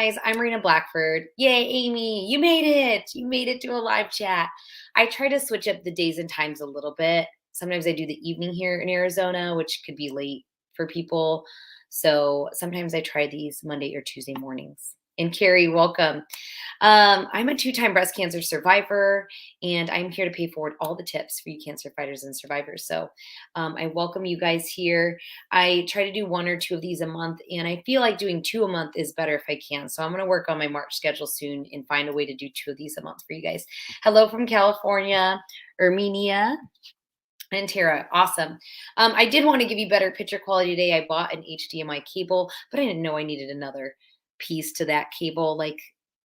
guys. I'm Marina Blackford. Yay, Amy, you made it. You made it to a live chat. I try to switch up the days and times a little bit. Sometimes I do the evening here in Arizona, which could be late for people. So sometimes I try these Monday or Tuesday mornings. And Carrie, welcome. I'm a two-time breast cancer survivor, and I'm here to pay forward all the tips for you cancer fighters and survivors. So I welcome you guys here. I try to do one or two of these a month, and I feel like doing two a month is better if I can. So I'm going to work on my March schedule soon and find a way to do two of these a month for you guys. Hello from California, Armenia. And Tara, awesome. I did want to give you better picture quality today. I bought an HDMI cable, but I didn't know I needed another piece to that cable. Like,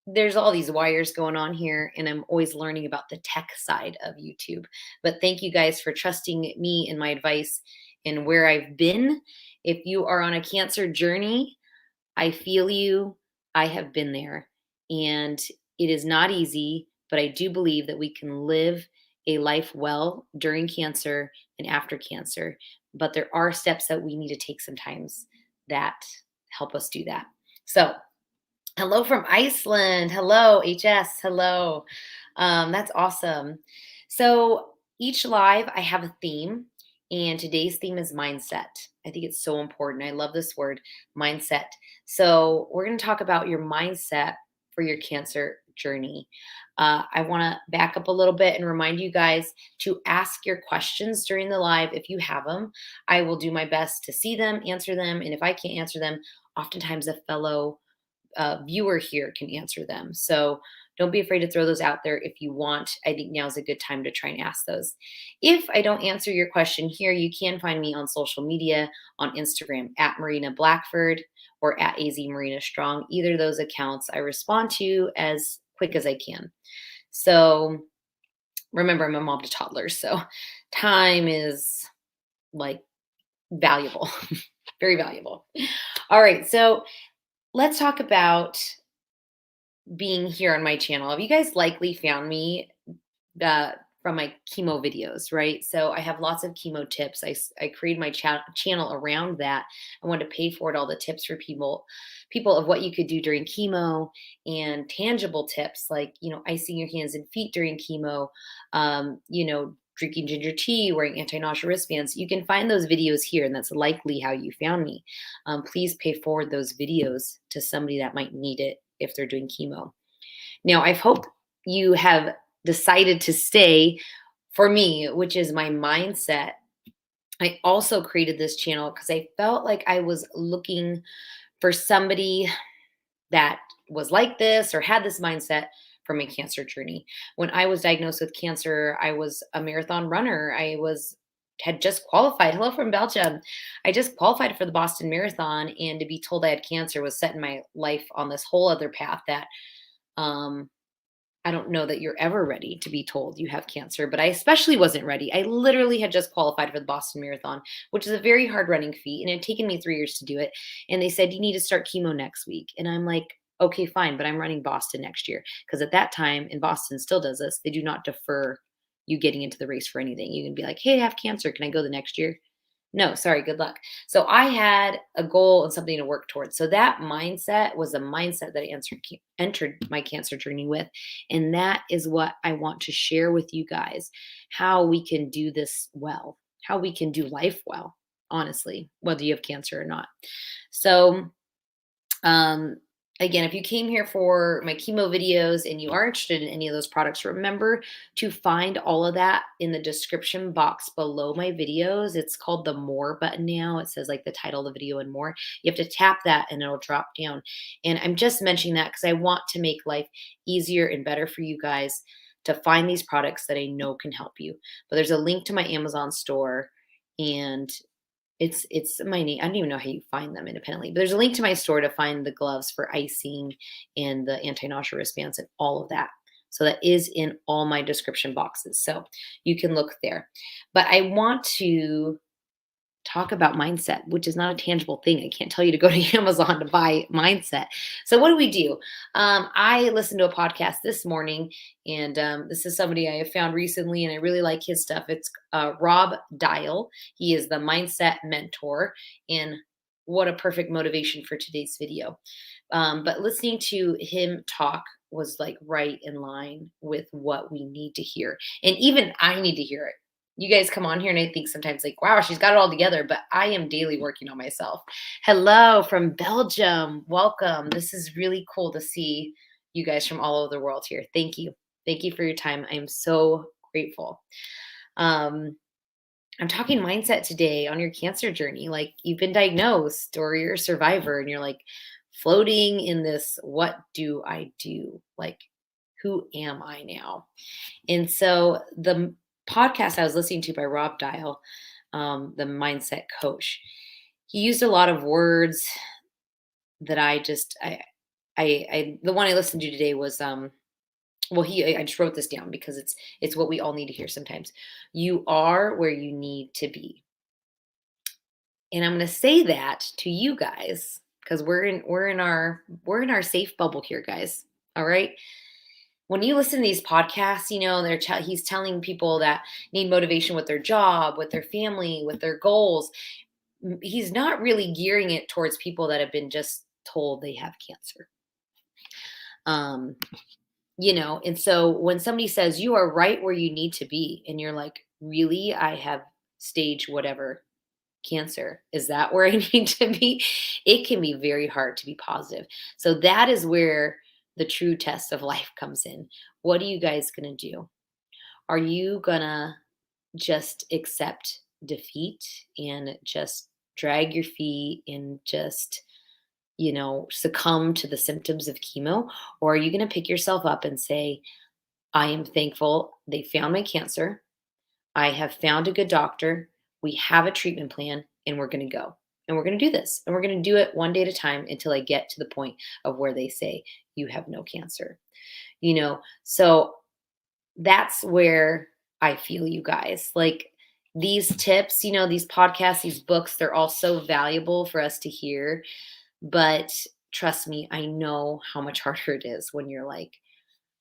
there's all these wires going on here, and I'm always learning about the tech side of YouTube. But thank you guys for trusting me and my advice and where I've been. If you are on a cancer journey, I feel you. I have been there, and it is not easy, but I do believe that we can live a life well during cancer and after cancer. But there are steps that we need to take sometimes that help us do that. So, hello from Iceland. Hello, HS. Hello. That's awesome. So each live, I have a theme, and today's theme is mindset. I think it's so important. I love this word, mindset. So we're going to talk about your mindset for your cancer journey. I want to back up a little bit and remind you guys to ask your questions during the live if you have them. I will do my best to see them, answer them, and if I can't answer them, oftentimes a fellow viewer here can answer them. So don't be afraid to throw those out there if you want. I think now is a good time to try and ask those. If I don't answer your question here, you can find me on social media on Instagram at Marina Blackford or at AZ Marina Strong. Either of those accounts I respond to as quick as I can. So remember, I'm a mom to toddlers, so time is like valuable, very valuable. All right, so let's talk about being here on my channel. You guys likely found me from my chemo videos, right? So I have lots of chemo tips. I created my channel around that. I wanted to pay forward all the tips for people of what you could do during chemo and tangible tips like, icing your hands and feet during chemo, drinking ginger tea, wearing anti-nausea wristbands. You can find those videos here, and that's likely how you found me. Please pay forward those videos to somebody that might need it if they're doing chemo. Now, I hope you have decided to stay for me, which is my mindset. I also created this channel because I felt like I was looking for somebody that was like this or had this mindset for my cancer journey. When I was diagnosed with cancer, I was a marathon runner. Had just qualified. Hello from Belgium. I just qualified for the Boston Marathon, and to be told I had cancer was setting my life on this whole other path that I don't know that you're ever ready to be told you have cancer, but I especially wasn't ready. I literally had just qualified for the Boston Marathon, which is a very hard running feat, and it had taken me 3 years to do it. And they said, you need to start chemo next week. And I'm like, okay, fine, but I'm running Boston next year. Because at that time, and Boston still does this, they do not defer you getting into the race for anything. You can be like, hey, I have cancer. Can I go the next year? No, sorry, good luck. So I had a goal and something to work towards. So that mindset was a mindset that I entered my cancer journey with. And that is what I want to share with you guys, how we can do this well, how we can do life well, honestly, whether you have cancer or not. So, again, if you came here for my chemo videos and you are interested in any of those products, remember to find all of that in the description box below my videos. It's called the More button now. It says like the title of the video and more. You have to tap that and it'll drop down. And I'm just mentioning that because I want to make life easier and better for you guys to find these products that I know can help you. But there's a link to my Amazon store, and it's my name. I don't even know how you find them independently, but there's a link to my store to find the gloves for icing and the anti-nausea wristbands and all of that. So that is in all my description boxes. So you can look there. But I want to talk about mindset, which is not a tangible thing. I can't tell you to go to Amazon to buy mindset. So what do? I listened to a podcast this morning, and this is somebody I have found recently, and I really like his stuff. It's Rob Dial. He is the mindset mentor, and what a perfect motivation for today's video. But listening to him talk was like right in line with what we need to hear. And even I need to hear it. You guys come on here and I think sometimes like, wow, she's got it all together, but I am daily working on myself. Hello from Belgium. Welcome. This is really cool to see you guys from all over the world here. Thank you. Thank you for your time. I am so grateful. Um, I'm talking mindset today on your cancer journey. Like you've been diagnosed or you're a survivor and you're like floating in this, what do I do? Like, who am I now? And so the podcast I was listening to by Rob Dial, the mindset coach, he used a lot of words that the one I listened to today was, I just wrote this down because it's what we all need to hear sometimes. You are where you need to be. And I'm going to say that to you guys because we're in our safe bubble here, guys. All right. When you listen to these podcasts, he's telling people that need motivation with their job, with their family, with their goals. He's not really gearing it towards people that have been just told they have cancer. Um, and so when somebody says you are right where you need to be, and you're like, really, I have stage whatever cancer. Is that where I need to be? It can be very hard to be positive. So that is where the true test of life comes in. What are you guys going to do? Are you going to just accept defeat and just drag your feet and just, succumb to the symptoms of chemo? Or are you going to pick yourself up and say, I am thankful they found my cancer. I have found a good doctor. We have a treatment plan and we're going to go. And we're going to do this. And we're going to do it one day at a time until I get to the point of where they say you have no cancer. So that's where I feel you guys. Like these tips, these podcasts, these books, they're all so valuable for us to hear. But trust me, I know how much harder it is when you're like,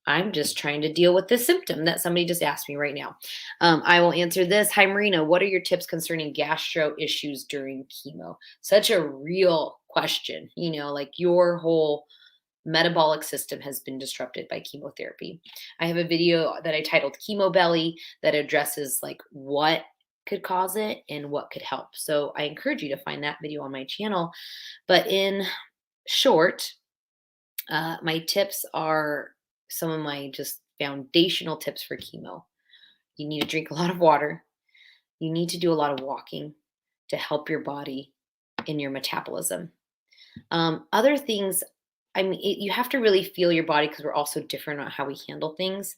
I'm just trying to deal with this symptom that somebody just asked me right now. I will answer this. Hi, Marina. What are your tips concerning gastro issues during chemo? Such a real question. Like your whole metabolic system has been disrupted by chemotherapy. I have a video that I titled Chemo Belly that addresses like what could cause it and what could help. So I encourage you to find that video on my channel. But in short, my tips are some of my just foundational tips for chemo. You need to drink a lot of water. You need to do a lot of walking to help your body in your metabolism. Other things, you have to really feel your body because we're all so different on how we handle things.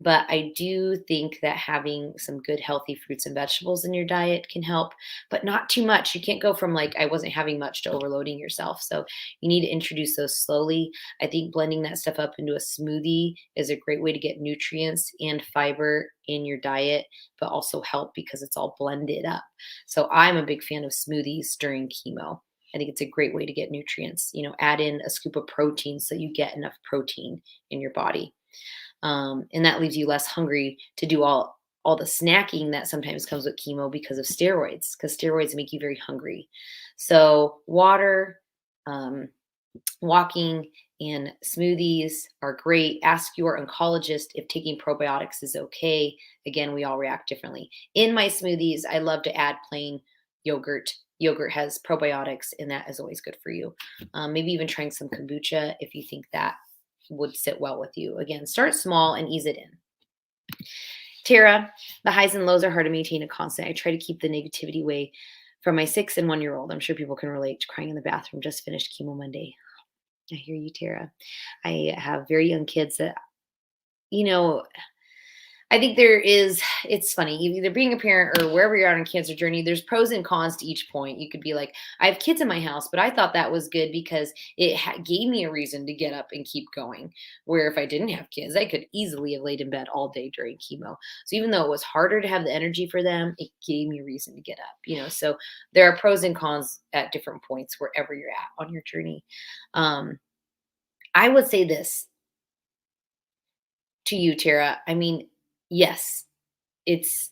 But I do think that having some good, healthy fruits and vegetables in your diet can help, but not too much. You can't go from like, I wasn't having much to overloading yourself. So you need to introduce those slowly. I think blending that stuff up into a smoothie is a great way to get nutrients and fiber in your diet, but also help because it's all blended up. So I'm a big fan of smoothies during chemo. I think it's a great way to get nutrients. Add in a scoop of protein so you get enough protein in your body. And that leaves you less hungry to do all the snacking that sometimes comes with chemo because of steroids, because steroids make you very hungry. So water, walking, and smoothies are great. Ask your oncologist if taking probiotics is okay. Again, we all react differently. In my smoothies, I love to add plain yogurt. Yogurt has probiotics, and that is always good for you. Maybe even trying some kombucha if you think that would sit well with you. Again, start small and ease it in. Tara, the highs and lows are hard to maintain a constant. I try to keep the negativity away from my 6 and 1 year old. I'm sure people can relate to crying in the bathroom. Just finished chemo Monday. I hear you, Tara. I have very young kids that, I think it's funny, either being a parent or wherever you're on a cancer journey, there's pros and cons to each point. You could be like, I have kids in my house, but I thought that was good because it gave me a reason to get up and keep going. Where if I didn't have kids, I could easily have laid in bed all day during chemo. So even though it was harder to have the energy for them, it gave me a reason to get up, so there are pros and cons at different points wherever you're at on your journey. I would say this to you, Tara. Yes, it's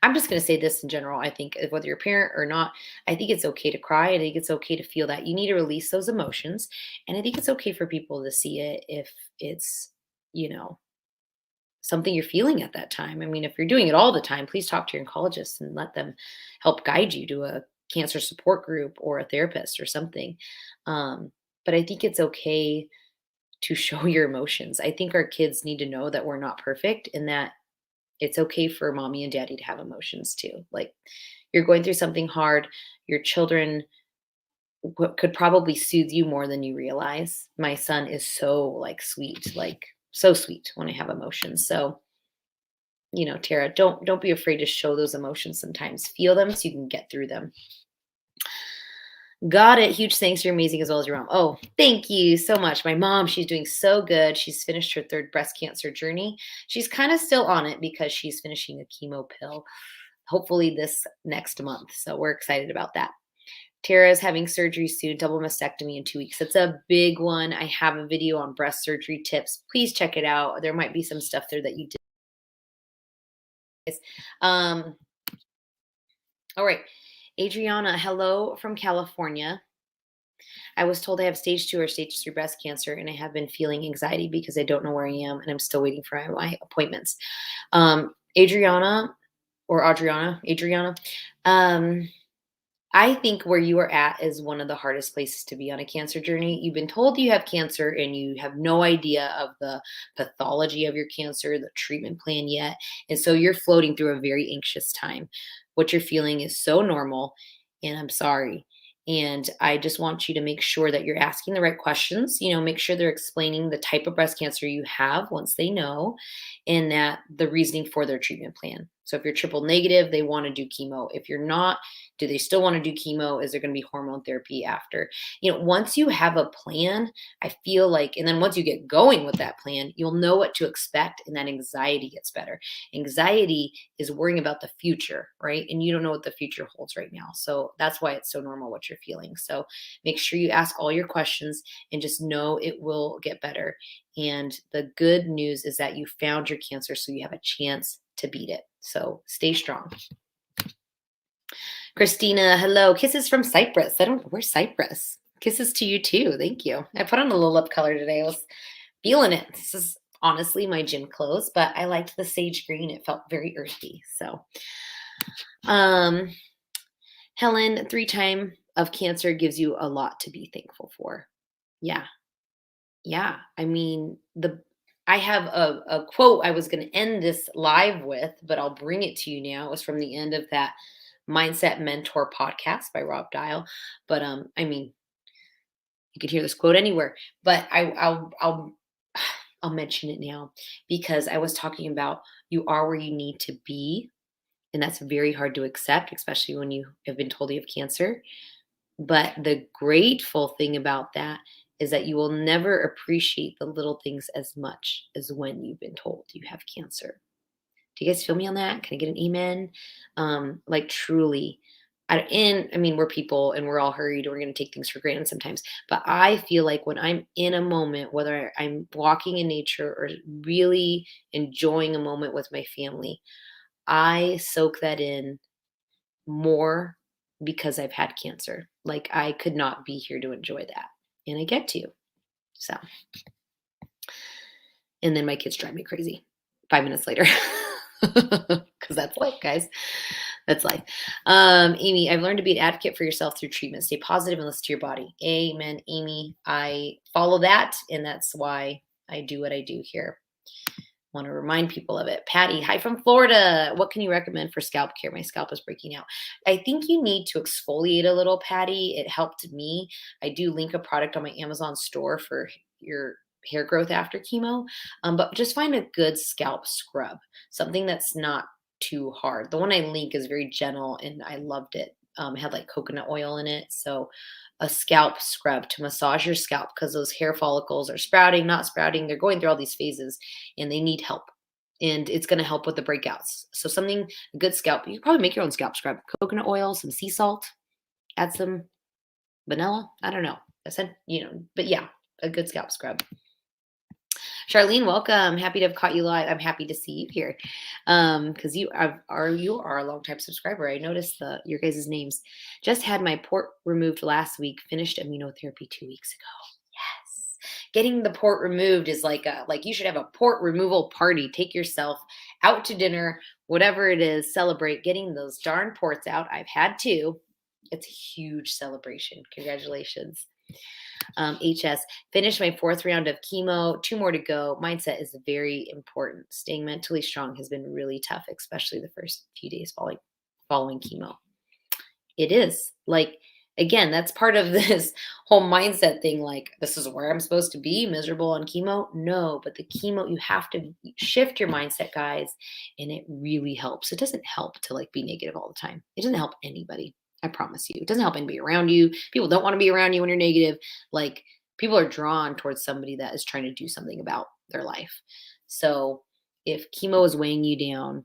I'm just going to say this in general. I think whether you're a parent or not, I think it's okay to cry. I think it's okay to feel that. You need to release those emotions. And I think it's okay for people to see it if it's, you know, something you're feeling at that time. I mean, if you're doing it all the time, please talk to your oncologist and let them help guide you to a cancer support group or a therapist or something. Um, but I think it's okay to show your emotions. I think our kids need to know that we're not perfect and that it's okay for mommy and daddy to have emotions too. Like, you're going through something hard, your children could probably soothe you more than you realize. My son is so like sweet, like so sweet when I have emotions. So, Tara, don't be afraid to show those emotions sometimes. Feel them so you can get through them. Got it. Huge thanks. You're amazing as well as your mom. Oh, thank you so much. My mom, she's doing so good. She's finished her third breast cancer journey. She's kind of still on it because she's finishing a chemo pill, hopefully this next month. So we're excited about that. Tara is having surgery soon, double mastectomy in 2 weeks. It's a big one. I have a video on breast surgery tips. Please check it out. There might be some stuff there that you did. Um, all right. Adriana, hello from California. I was told I have stage 2 or stage 3 breast cancer, and I have been feeling anxiety because I don't know where I am, and I'm still waiting for my appointments. Adriana, Adriana, um, I think where you are at is one of the hardest places to be on a cancer journey. You've been told you have cancer and you have no idea of the pathology of your cancer, the treatment plan yet. And so you're floating through a very anxious time. What you're feeling is so normal, and I'm sorry. And I just want you to make sure that you're asking the right questions. Make sure they're explaining the type of breast cancer you have once they know, and that the reasoning for their treatment plan. So if you're triple negative, they want to do chemo. If you're not, do they still want to do chemo? Is there going to be hormone therapy after? Once you have a plan, I feel like, and then once you get going with that plan, you'll know what to expect, and that anxiety gets better. Anxiety is worrying about the future, right? And you don't know what the future holds right now. So that's why it's so normal what you're feeling. So make sure you ask all your questions and just know it will get better. And the good news is that you found your cancer, so you have a chance to beat it. So stay strong. Christina, hello. Kisses from Cyprus. I don't know. Where's Cyprus? Kisses to you too. Thank you. I put on a little lip color today. I was feeling it. This is honestly my gym clothes, but I liked the sage green. It felt very earthy. So, Helen, 3 time of cancer gives you a lot to be thankful for. Yeah. Yeah. I mean, I have a quote I was going to end this live with, but I'll bring it to you now. It was from the end of that Mindset Mentor podcast by Rob Dial. But I mean, you could hear this quote anywhere, but I'll mention it now because I was talking about you are where you need to be, and that's very hard to accept, especially when you have been told you have cancer. But the grateful thing about that is that you will never appreciate the little things as much as when you've been told you have cancer. Do you guys feel me on that? Can I get an amen? Like truly. I mean, we're people and we're all hurried. We're going to take things for granted sometimes. But I feel like when I'm in a moment, whether I'm walking in nature or really enjoying a moment with my family, I soak that in more because I've had cancer. Like I could not be here to enjoy that. And I get to. So, and then my kids drive me crazy 5 minutes later. Because that's life, guys. That's life. Amy, I've learned to be an advocate for yourself through treatment. Stay positive and listen to your body. Amen, Amy. I follow that, and that's why I do what I do here. Want to remind people of it. Patty, hi from Florida. What can you recommend for scalp care? My scalp is breaking out. I think you need to exfoliate a little, Patty. It helped me. I do link a product on my Amazon store for your hair growth after chemo. But just find a good scalp scrub, something that's not too hard. The one I link is very gentle and I loved it. It had like coconut oil in it. So a scalp scrub to massage your scalp because those hair follicles are sprouting, not sprouting. They're going through all these phases and they need help. And it's going to help with the breakouts. So a good scalp, you can probably make your own scalp scrub. Coconut oil, some sea salt, add some vanilla. I don't know. But yeah, a good scalp scrub. Charlene, welcome. Happy to have caught you live. I'm happy to see you here. Because you are a long time subscriber. I noticed your guys' names. Just had my port removed last week, finished immunotherapy 2 weeks ago. Yes. Getting the port removed is like you should have a port removal party. Take yourself out to dinner, whatever it is, celebrate getting those darn ports out. I've had two. It's a huge celebration. Congratulations. HS, finished my fourth round of chemo, two more to go. Mindset is very important. Staying mentally strong has been really tough, especially the first few days following chemo. It is like, again, that's part of this whole mindset thing. Like, this is where I'm supposed to be, miserable on chemo. No, but the chemo, you have to shift your mindset, guys, and it really helps. It doesn't help to like be negative all the time. It doesn't help anybody. I promise you. It doesn't help anybody around you. People don't want to be around you when you're negative. Like, people are drawn towards somebody that is trying to do something about their life. So if chemo is weighing you down,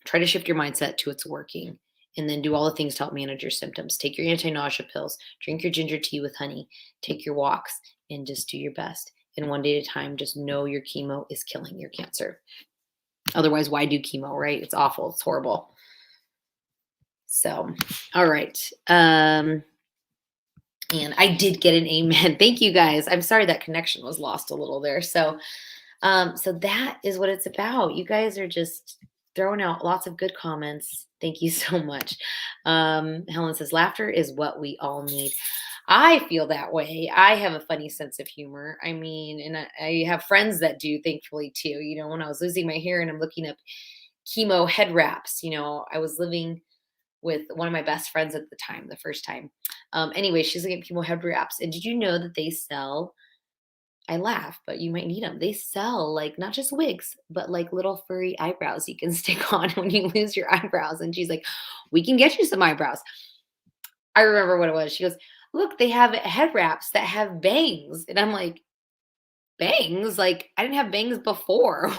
try to shift your mindset to it's working, and then do all the things to help manage your symptoms. Take your anti-nausea pills, drink your ginger tea with honey, take your walks, and just do your best. And one day at a time, just know your chemo is killing your cancer. Otherwise, why do chemo, right? It's awful. It's horrible. So, all right. And I did get an amen. Thank you guys. I'm sorry that connection was lost a little there. So that is what it's about. You guys are just throwing out lots of good comments. Thank you so much. Helen says, laughter is what we all need. I feel that way. I have a funny sense of humor. I mean, and I have friends that do, thankfully, too. When I was losing my hair and I'm looking up chemo head wraps, I was living with one of my best friends at the time, the first time. Anyway, she's looking at chemo head wraps. And did you know that they sell, I laugh, but you might need them. They sell like not just wigs, but like little furry eyebrows you can stick on when you lose your eyebrows. And she's like, we can get you some eyebrows. I remember what it was. She goes, look, they have head wraps that have bangs. And I'm like, bangs? Like, I didn't have bangs before.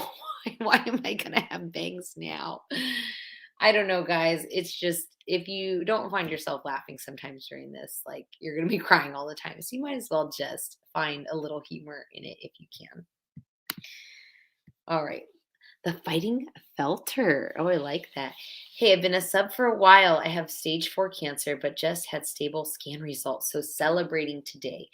Why am I going to have bangs now? I don't know, guys. It's just, if you don't find yourself laughing sometimes during this, like, you're going to be crying all the time. So you might as well just find a little humor in it if you can. All right. The Fighting Felter. Oh, I like that. Hey, I've been a sub for a while. I have stage 4 cancer, but just had stable scan results. So celebrating today.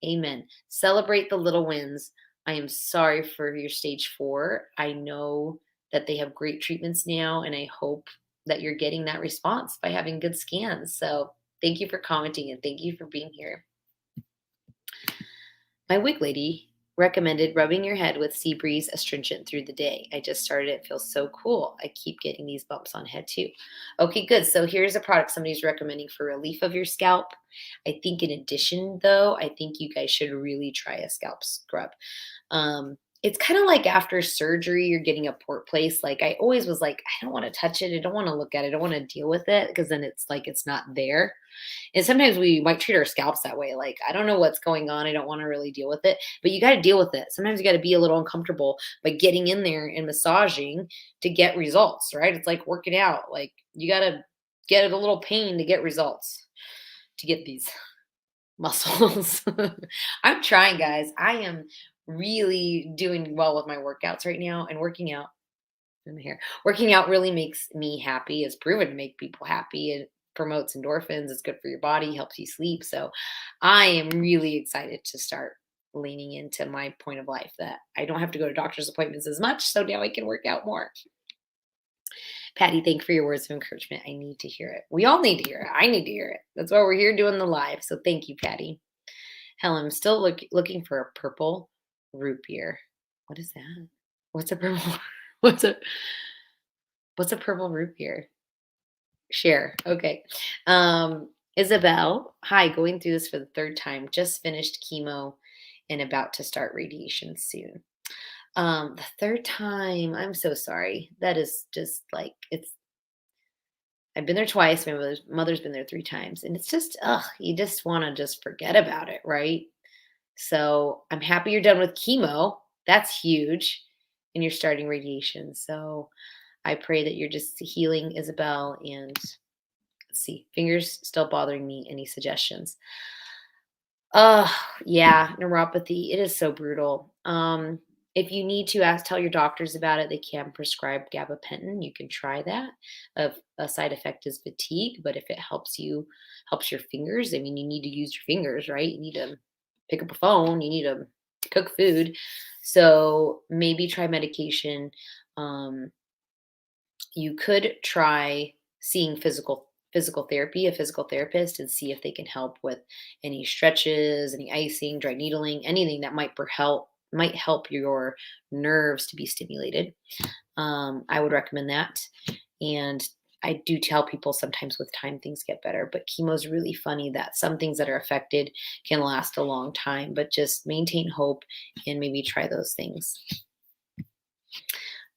Amen. Celebrate the little wins. I am sorry for your stage 4. I know that they have great treatments now, and I hope that you're getting that response by having good scans. So thank you for commenting and thank you for being here. My wig lady recommended rubbing your head with Sea Breeze astringent through the day. I just started it. Feels so cool. I keep getting these bumps on head too. Okay, good. So here's a product somebody's recommending for relief of your scalp. I think in addition, though, I think you guys should really try a scalp scrub. It's kind of like after surgery, you're getting a port place. Like, I always was like, I don't want to touch it. I don't want to look at it. I don't want to deal with it, because then it's like it's not there. And sometimes we might treat our scalps that way. Like, I don't know what's going on. I don't want to really deal with it, but you got to deal with it. Sometimes you got to be a little uncomfortable by getting in there and massaging to get results, right? It's like working out. Like, you got to get a little pain to get results, to get these muscles. I'm trying, guys. I am really doing well with my workouts right now, and working out in my hair. Working out really makes me happy. It's proven to make people happy. It promotes endorphins. It's good for your body, helps you sleep. So I am really excited to start leaning into my point of life, that I don't have to go to doctor's appointments as much. So now I can work out more. Patty, thank you for your words of encouragement. I need to hear it. We all need to hear it. I need to hear it. That's why we're here doing the live. So thank you, Patty. Helen, I'm still looking for a purple root beer. What is that? What's a purple? What's a what's a purple root beer? Share. Okay. Isabel, hi, going through this for the third time. Just finished chemo and about to start radiation soon. The third time, I'm so sorry. That is just like, I've been there twice. My mother's been there 3 times. And it's just, you just want to just forget about it, right? So I'm happy you're done with chemo. That's huge. And you're starting radiation. So I pray that you're just healing, Isabel. And let's see, fingers still bothering me. Any suggestions? Oh, yeah, neuropathy. It is so brutal. If you need to tell your doctors about it, they can prescribe gabapentin. You can try that. A side effect is fatigue, but if it helps your fingers, I mean, you need to use your fingers, right? You need to pick up a phone, you need to cook food. So maybe try medication. Um, you could try seeing physical therapy, a physical therapist, and see if they can help with any stretches, any icing, dry needling, anything that might help your nerves to be stimulated. I would recommend that. And I do tell people sometimes with time things get better, but chemo is really funny that some things that are affected can last a long time, but just maintain hope and maybe try those things.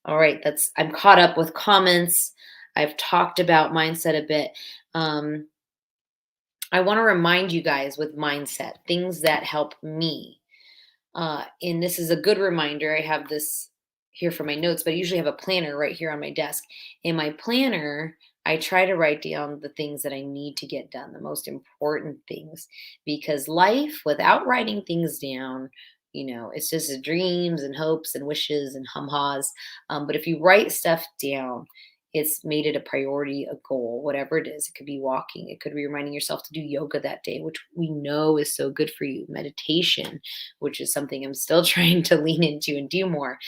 All right, I'm caught up with comments. I've talked about mindset a bit. Um, I want to remind you guys with mindset, things that help me. And this is a good reminder. I have this here for my notes, but I usually have a planner right here on my desk. In my planner, I try to write down the things that I need to get done, the most important things, because life without writing things down, it's just dreams and hopes and wishes and hum-ha's. But if you write stuff down, it's made it a priority, a goal, whatever it is. It could be walking. It could be reminding yourself to do yoga that day, which we know is so good for you. Meditation, which is something I'm still trying to lean into and do more.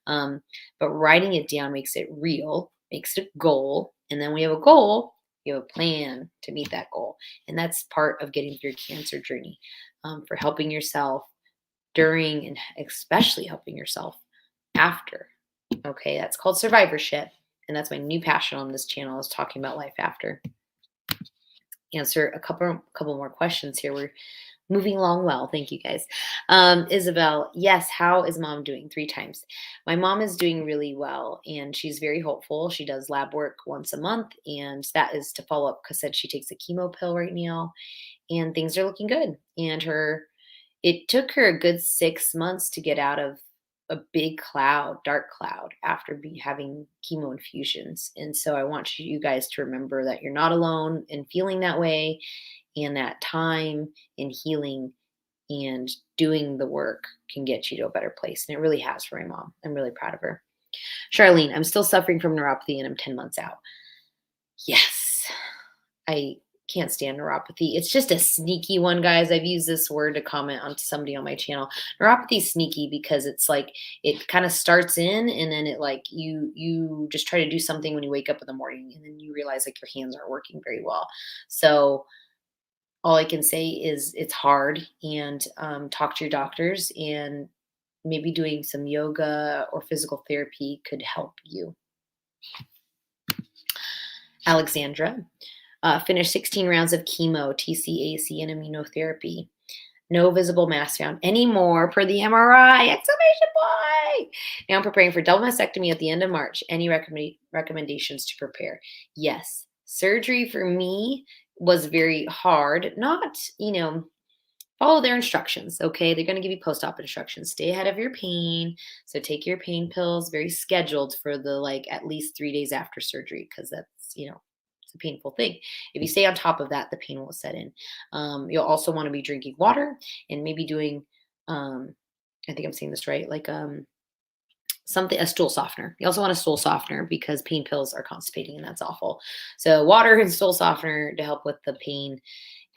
But writing it down makes it real, makes it a goal. And then we have a goal, you have a plan to meet that goal. And that's part of getting through your cancer journey, for helping yourself during and especially helping yourself after. Okay, that's called survivorship. And that's my new passion on this channel, is talking about life after. Answer a couple more questions here. We're moving along well. Thank you guys. Isabel, yes, how is mom doing? 3 times. My mom is doing really well and she's very hopeful. She does lab work once a month, and that is to follow up because she takes a chemo pill right now, and things are looking good. And it took her a good 6 months to get out of a big cloud, dark cloud, after having chemo infusions. And so I want you guys to remember that you're not alone in feeling that way, and that time and healing and doing the work can get you to a better place. And it really has for my mom. I'm really proud of her. Charlene, I'm still suffering from neuropathy and I'm 10 months out. Yes, I can't stand neuropathy. It's just a sneaky one, guys. I've used this word to comment on somebody on my channel. Neuropathy is sneaky because it's like it kind of starts in, and then it like you just try to do something when you wake up in the morning, and then you realize like your hands aren't working very well. So all I can say is it's hard, and talk to your doctors, and maybe doing some yoga or physical therapy could help you. Alexandra, finished 16 rounds of chemo, TCAC, and immunotherapy. No visible mass found anymore per the MRI! Exclamation point! Now I'm preparing for double mastectomy at the end of March. Any recommendations to prepare? Yes. Surgery for me was very hard. Not, follow their instructions, okay? They're going to give you post-op instructions. Stay ahead of your pain. So take your pain pills, very scheduled for the at least 3 days after surgery, because that's, it's a painful thing. If you stay on top of that, the pain will set in. You'll also want to be drinking water and maybe doing, I think I'm saying this right, a stool softener. You also want a stool softener because pain pills are constipating and that's awful. So water and stool softener to help with the pain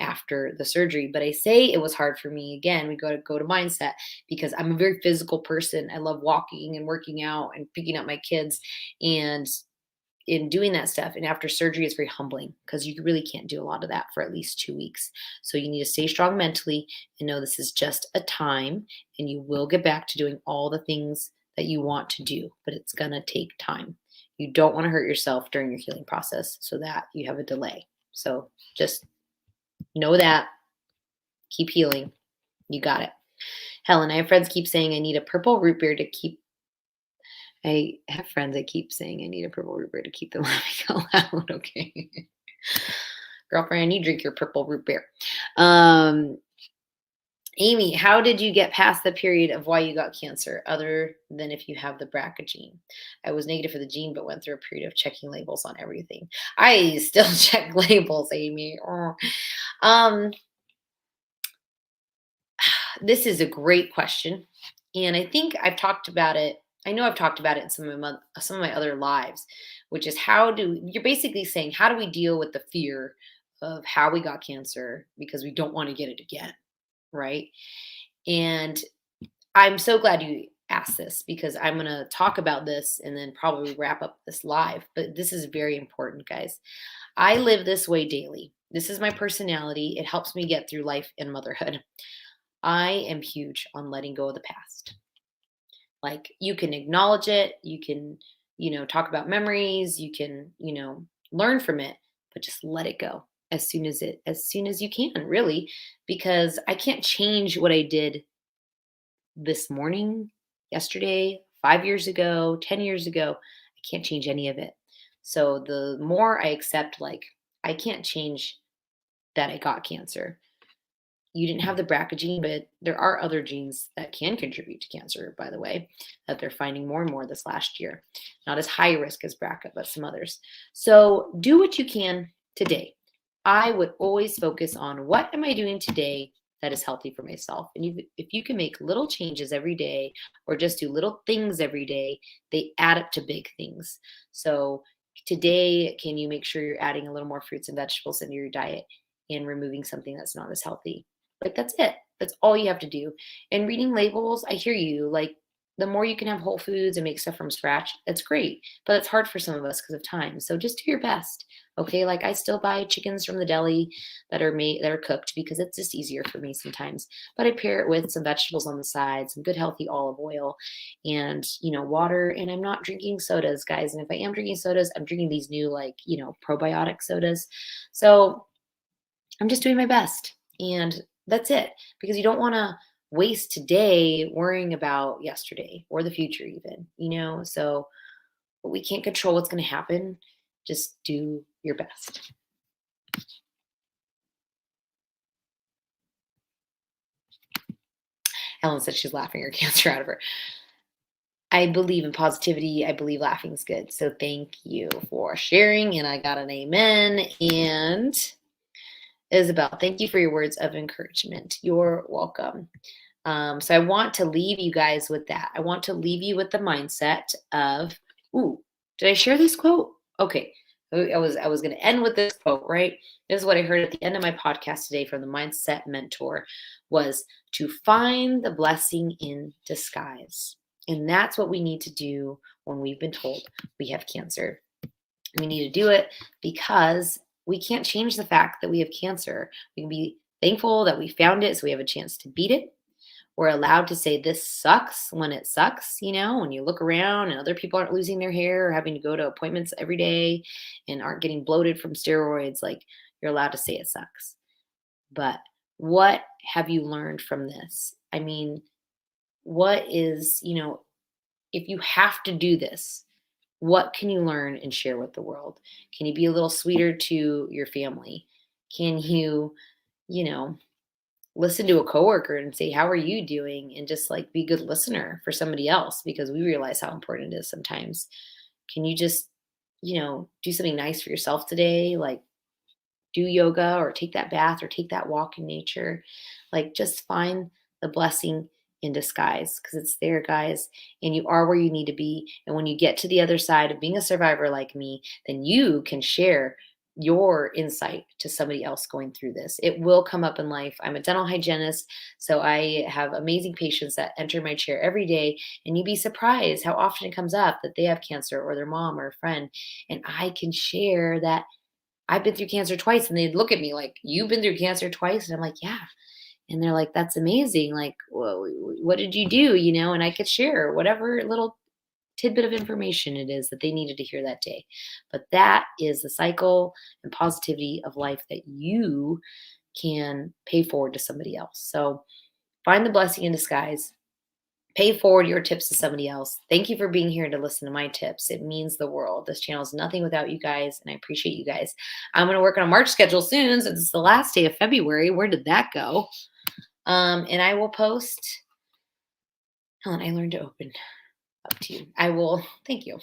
after the surgery. But I say it was hard for me. Again, we go to mindset, because I'm a very physical person. I love walking and working out and picking up my kids and in doing that stuff. And after surgery, it's very humbling because you really can't do a lot of that for at least 2 weeks. So you need to stay strong mentally and know this is just a time, and you will get back to doing all the things that you want to do, but it's going to take time. You don't want to hurt yourself during your healing process so that you have a delay. So just know that. Keep healing. You got it. Helen, I have friends keep saying I need a purple root beer to keep. I have friends that keep saying I need a purple root beer to keep them laughing out loud. Okay. Girlfriend, you drink your purple root beer. Amy, how did you get past the period of why you got cancer, other than if you have the BRCA gene? I was negative for the gene, but went through a period of checking labels on everything. I still check labels, Amy. This is a great question. And I think I've talked about it. I know I've talked about it in some of my other lives, which is you're basically saying, how do we deal with the fear of how we got cancer because we don't want to get it again, right? And I'm so glad you asked this because I'm going to talk about this and then probably wrap up this live. But this is very important, guys. I live this way daily. This is my personality. It helps me get through life and motherhood. I am huge on letting go of the past. Like you can acknowledge it, you can, talk about memories, you can, learn from it, but just let it go as soon as you can, really, because I can't change what I did this morning, yesterday, 5 years ago, 10 years ago. I can't change any of it. So the more I accept, like, I can't change that I got cancer. You didn't have the BRCA gene, but there are other genes that can contribute to cancer, by the way, that they're finding more and more this last year. Not as high risk as BRCA, but some others. So do what you can today. I would always focus on what am I doing today that is healthy for myself. And if you can make little changes every day or just do little things every day, they add up to big things. So today, can you make sure you're adding a little more fruits and vegetables into your diet and removing something that's not as healthy? Like, that's it. That's all you have to do. And reading labels, I hear you. Like, the more you can have whole foods and make stuff from scratch, that's great. But it's hard for some of us because of time. So just do your best. Okay. Like, I still buy chickens from the deli that are cooked because it's just easier for me sometimes. But I pair it with some vegetables on the side, some good healthy olive oil, and water. And I'm not drinking sodas, guys. And if I am drinking sodas, I'm drinking these new, like, probiotic sodas. So I'm just doing my best. And that's it. Because you don't want to waste today worrying about yesterday or the future, even. So we can't control what's going to happen. Just do your best. Helen said she's laughing her cancer out of her. I believe in positivity. I believe laughing is good. So thank you for sharing. And I got an amen. And Isabel, thank you for your words of encouragement. You're welcome. So I want to leave you guys with that. I want to leave you with the mindset of, ooh, did I share this quote? Okay. I was going to end with this quote, right? This is what I heard at the end of my podcast today from the Mindset Mentor was to find the blessing in disguise. And that's what we need to do when we've been told we have cancer. We need to do it because we can't change the fact that we have cancer. We can be thankful that we found it so we have a chance to beat it. We're allowed to say this sucks when it sucks, when you look around and other people aren't losing their hair or having to go to appointments every day and aren't getting bloated from steroids. Like, you're allowed to say it sucks. But what have you learned from this? I mean, what is, if you have to do this, what can you learn and share with the world? Can you be a little sweeter to your family? Can you, you know, listen to a coworker and say, how are you doing? And just like be a good listener for somebody else because we realize how important it is sometimes. Can you just, do something nice for yourself today? Like do yoga or take that bath or take that walk in nature. Like just find the blessing in disguise because it's there, guys. And you are where you need to be. And when you get to the other side of being a survivor like me, then you can share your insight to somebody else going through this. It will come up in life. I'm a dental hygienist, so I have amazing patients that enter my chair every day, and you'd be surprised how often it comes up that they have cancer or their mom or a friend, and I can share that I've been through cancer twice. And they'd look at me like, you've been through cancer twice? And I'm like, yeah. And they're like, that's amazing. Like, well, what did you do? And I could share whatever little tidbit of information it is that they needed to hear that day. But that is the cycle and positivity of life that you can pay forward to somebody else. So find the blessing in disguise. Pay forward your tips to somebody else. Thank you for being here to listen to my tips. It means the world. This channel is nothing without you guys, and I appreciate you guys. I'm going to work on a March schedule soon since it's the last day of February. Where did that go? And I will post. Helen, I learned to open up to you. Thank you.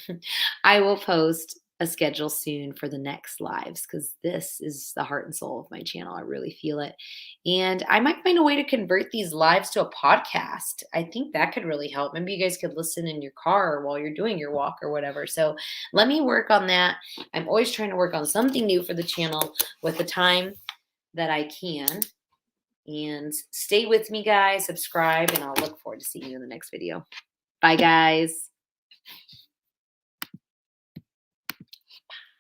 I will post a schedule soon for the next lives because this is the heart and soul of my channel. I really feel it. And I might find a way to convert these lives to a podcast. I think that could really help. Maybe you guys could listen in your car while you're doing your walk or whatever. So let me work on that. I'm always trying to work on something new for the channel with the time that I can. And stay with me, guys. Subscribe, and I'll look forward to seeing you in the next video. Bye, guys.